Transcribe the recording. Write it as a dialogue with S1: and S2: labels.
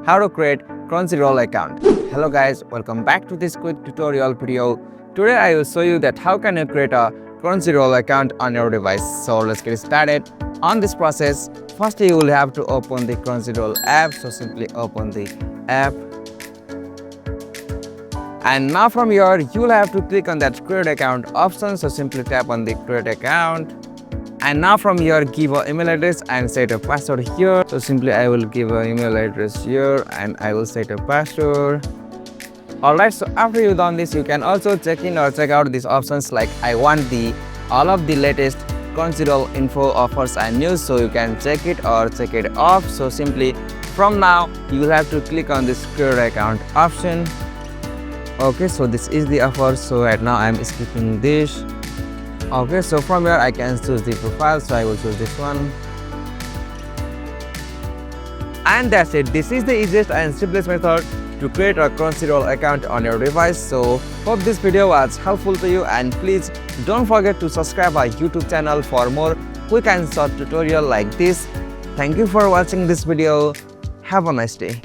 S1: how to create Crunchyroll account. Hello guys, welcome back to this quick tutorial video. Today I will show you that how can you create a Crunchyroll account on your device. So let's get started on this process. First you will have to open the Crunchyroll app. So simply open the app. And now from here you will have to click on that create account option. So simply tap on the create account. And now from here give an email address and set a password here. So simply I will give an email address here and I will set a password. Alright, so after you done this, you can also check in or check out these options like I want all of the latest Crunchyroll info, offers and news, so you can check it or check it off. So simply from now you will have to click on this create account option. Okay, so this is the offer, so right now I am skipping this. Okay, so from here I can choose the profile, so I will choose this one. And that's it. This is the easiest and simplest method to create a Crunchyroll account on your device. So hope this video was helpful to you, and please don't forget to subscribe our YouTube channel for more quick and short tutorial like this. Thank you for watching this video. Have a nice day.